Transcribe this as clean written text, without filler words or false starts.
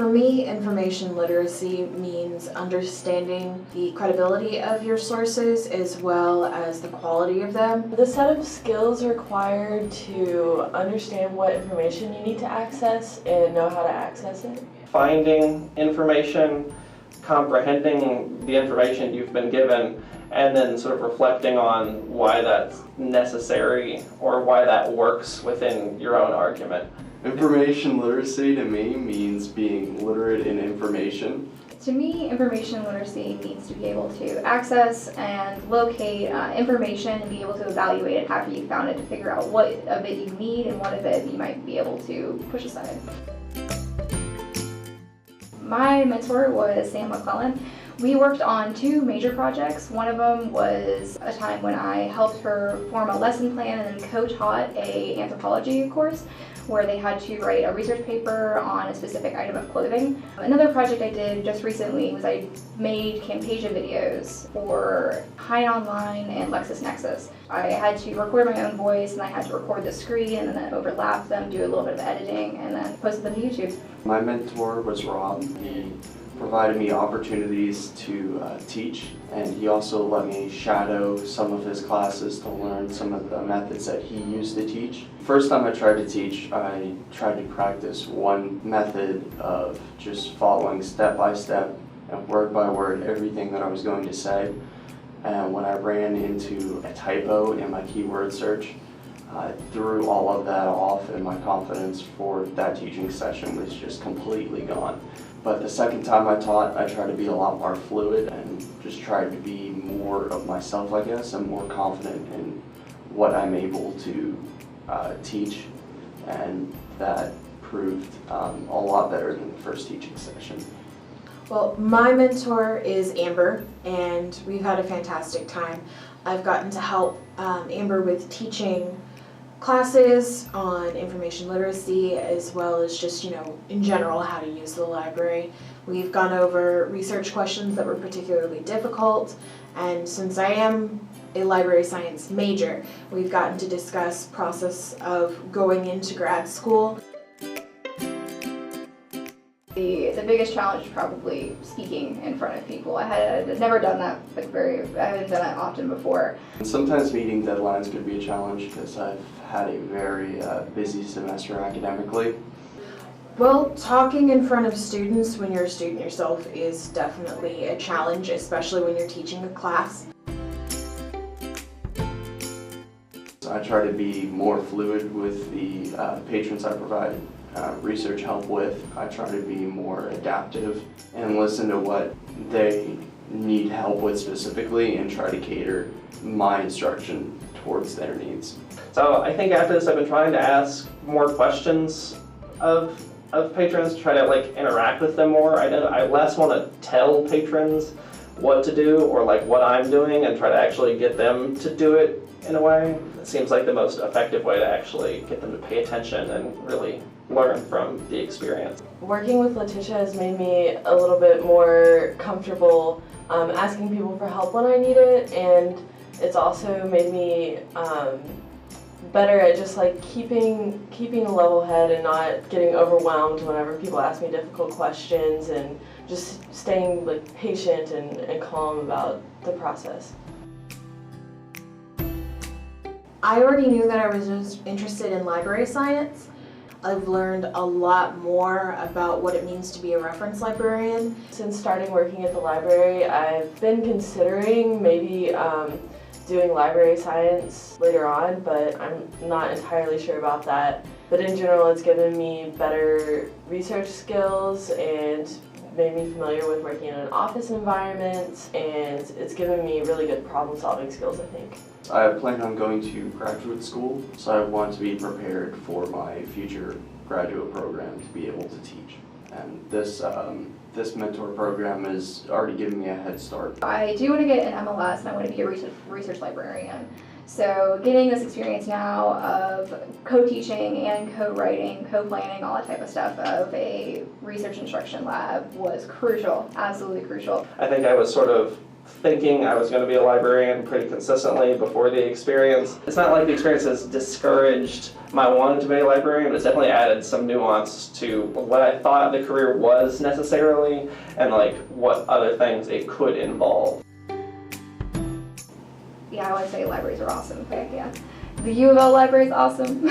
For me, information literacy means understanding the credibility of your sources as well as the quality of them. The set of skills required to understand what information you need to access and know how to access it. Finding information, comprehending the information you've been given, and then sort of reflecting on why that's necessary or why that works within your own argument. Information literacy to me means being literate in information. To me, information literacy means to be able to access and locate information and be able to evaluate it after you found it to figure out what of it you need and what of it you might be able to push aside. My mentor was Sam McClellan. We worked on 2 major projects. One of them was a time when I helped her form a lesson plan and then co-taught an anthropology course where they had to write a research paper on a specific item of clothing. Another project I did just recently was I made Camtasia videos for High Online and LexisNexis. I had to record my own voice and I had to record the screen and then overlap them, do a little bit of editing, and then post them to YouTube. My mentor was Rob. He provided me opportunities to teach, and he also let me shadow some of his classes to learn some of the methods that he used to teach. First time I tried to teach, I tried to practice one method of just following step by step and word by word everything that I was going to say. And when I ran into a typo in my keyword search, I threw all of that off, and my confidence for that teaching session was just completely gone. But the second time I taught, I tried to be a lot more fluid and just tried to be more of myself, I guess, and more confident in what I'm able to teach, and that proved a lot better than the first teaching session. Well, my mentor is Amber, and we've had a fantastic time. I've gotten to help Amber with teaching classes on information literacy as well as just, in general how to use the library. We've gone over research questions that were particularly difficult, and since I am a library science major, we've gotten to discuss process of going into grad school. The biggest challenge is probably speaking in front of people. I had never done that, I haven't done that often before. And sometimes meeting deadlines could be a challenge because I've had a very busy semester academically. Well, talking in front of students when you're a student yourself is definitely a challenge, especially when you're teaching a class. I try to be more fluid with the patrons I provide research help with. I try to be more adaptive and listen to what they need help with specifically and try to cater my instruction towards their needs. So I think after this I've been trying to ask more questions of patrons, to try to interact with them more. I less want to tell patrons what to do or what I'm doing and try to actually get them to do it in a way. It seems like the most effective way to actually get them to pay attention and really learn from the experience. Working with Letitia has made me a little bit more comfortable asking people for help when I need it, and it's also made me better at just keeping a level head and not getting overwhelmed whenever people ask me difficult questions, and just staying patient and calm about the process. I already knew that I was just interested in library science. I've learned a lot more about what it means to be a reference librarian. Since starting working at the library, I've been considering maybe doing library science later on, but I'm not entirely sure about that. But in general, it's given me better research skills and made me familiar with working in an office environment, and it's given me really good problem-solving skills, I think. I plan on going to graduate school, so I want to be prepared for my future graduate program to be able to teach. And this mentor program has already given me a head start. I do want to get an MLS and I want to be a research librarian. So getting this experience now of co-teaching and co-writing, co-planning, all that type of stuff of a research instruction lab was crucial, absolutely crucial. I think I was sort of thinking I was going to be a librarian pretty consistently before the experience. It's not like the experience has discouraged my wanting to be a librarian, but it's definitely added some nuance to what I thought the career was necessarily and like what other things it could involve. Yeah, I would say libraries are awesome. Heck yeah. The U of L library is awesome.